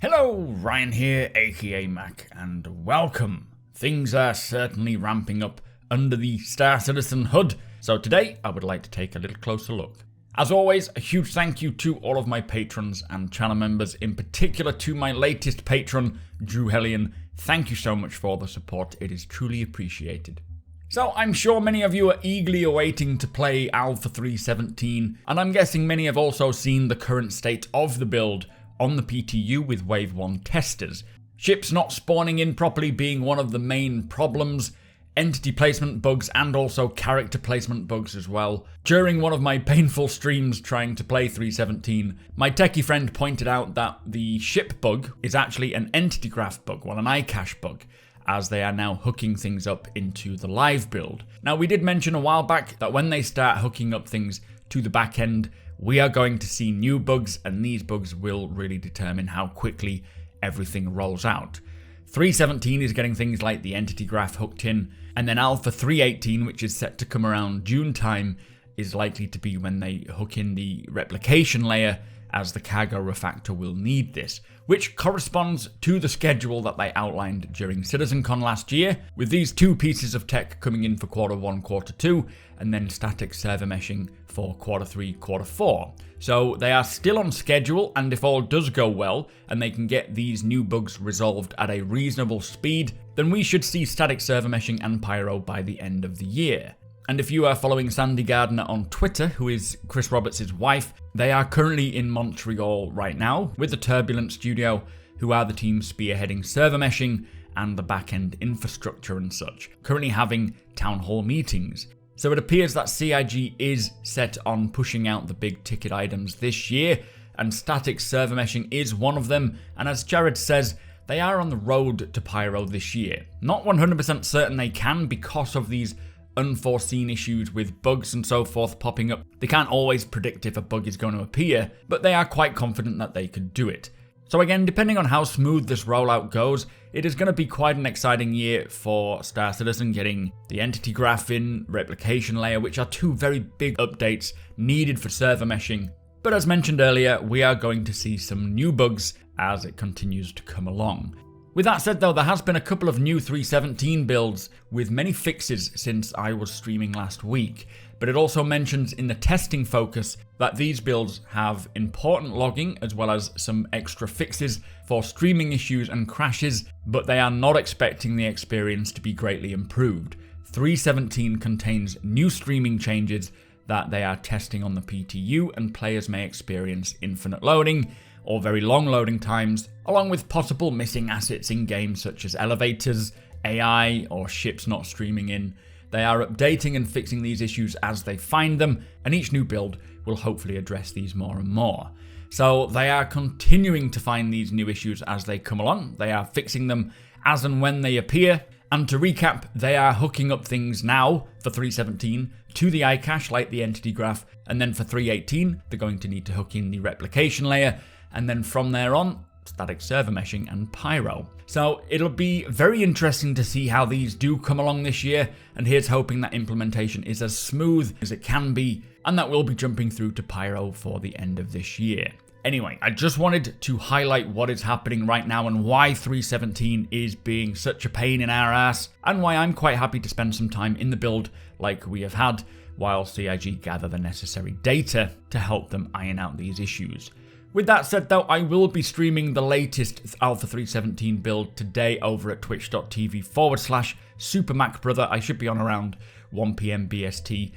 Hello, Ryan here, aka Mac, and welcome. Things are certainly ramping up under the Star Citizen hood, so today I would like to take a little closer look. As always, a huge thank you to all of my patrons and channel members, in particular to my latest patron, Drew Hellion. Thank you so much for the support, it is truly appreciated. So I'm sure many of you are eagerly awaiting to play Alpha 317, and I'm guessing many have also seen the current state of the build on the PTU with Wave 1 testers. Ships not spawning in properly being one of the main problems, entity placement bugs and also character placement bugs as well. During one of my painful streams trying to play 317, my techie friend pointed out that the ship bug is actually an entity graph bug, well, an iCache bug, as they are now hooking things up into the live build. Now, we did mention a while back that when they start hooking up things to the back end, we are going to see new bugs, and these bugs will really determine how quickly everything rolls out. 317 is getting things like the entity graph hooked in, and then Alpha 318, which is set to come around June time, is likely to be when they hook in the replication layer, as the cargo refactor will need this, which corresponds to the schedule that they outlined during CitizenCon last year, with these two pieces of tech coming in for Q1, Q2, and then static server meshing for Q3, Q4. So they are still on schedule, and if all does go well, and they can get these new bugs resolved at a reasonable speed, then we should see static server meshing and pyro by the end of the year. And if you are following Sandy Gardner on Twitter, who is Chris Roberts' wife, they are currently in Montreal right now with the Turbulent Studio, who are the team spearheading server meshing and the back-end infrastructure and such, currently having town hall meetings. So it appears that CIG is set on pushing out the big ticket items this year, and static server meshing is one of them, and as Jared says, they are on the road to pyro this year. Not 100% certain they can because of these unforeseen issues with bugs and so forth popping up. They can't always predict if a bug is going to appear, but they are quite confident that they could do it. So again, depending on how smooth this rollout goes, it is going to be quite an exciting year for Star Citizen, getting the entity graph in, replication layer, which are two very big updates needed for server meshing. But as mentioned earlier, we are going to see some new bugs as it continues to come along. With that said though, there has been a couple of new 317 builds with many fixes since I was streaming last week, but it also mentions in the testing focus that these builds have important logging as well as some extra fixes for streaming issues and crashes, but they are not expecting the experience to be greatly improved. 317 contains new streaming changes that they are testing on the PTU, and players may experience infinite loading or very long loading times, along with possible missing assets in games such as elevators, AI, or ships not streaming in. They are updating and fixing these issues as they find them, and each new build will hopefully address these more and more. So they are continuing to find these new issues as they come along. They are fixing them as and when they appear. And to recap, they are hooking up things now for 317 to the iCache like the entity graph, and then for 318 they're going to need to hook in the replication layer, and then from there on, static server meshing and pyro. So it'll be very interesting to see how these do come along this year, and here's hoping that implementation is as smooth as it can be, and that we'll be jumping through to pyro for the end of this year. Anyway, I just wanted to highlight what is happening right now and why 317 is being such a pain in our ass, and why I'm quite happy to spend some time in the build like we have had, while CIG gather the necessary data to help them iron out these issues. With that said though, I will be streaming the latest Alpha 317 build today over at twitch.tv/supermacbrother. I should be on around 1 PM BST,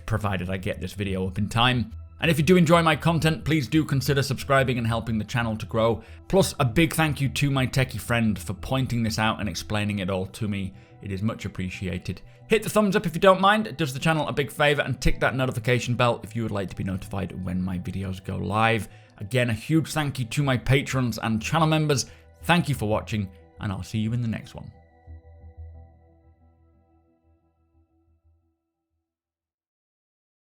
provided I get this video up in time. And if you do enjoy my content, please do consider subscribing and helping the channel to grow. Plus, a big thank you to my techie friend for pointing this out and explaining it all to me. It is much appreciated. Hit the thumbs up if you don't mind, it does the channel a big favour, and tick that notification bell if you would like to be notified when my videos go live. Again, a huge thank you to my patrons and channel members. Thank you for watching, and I'll see you in the next one.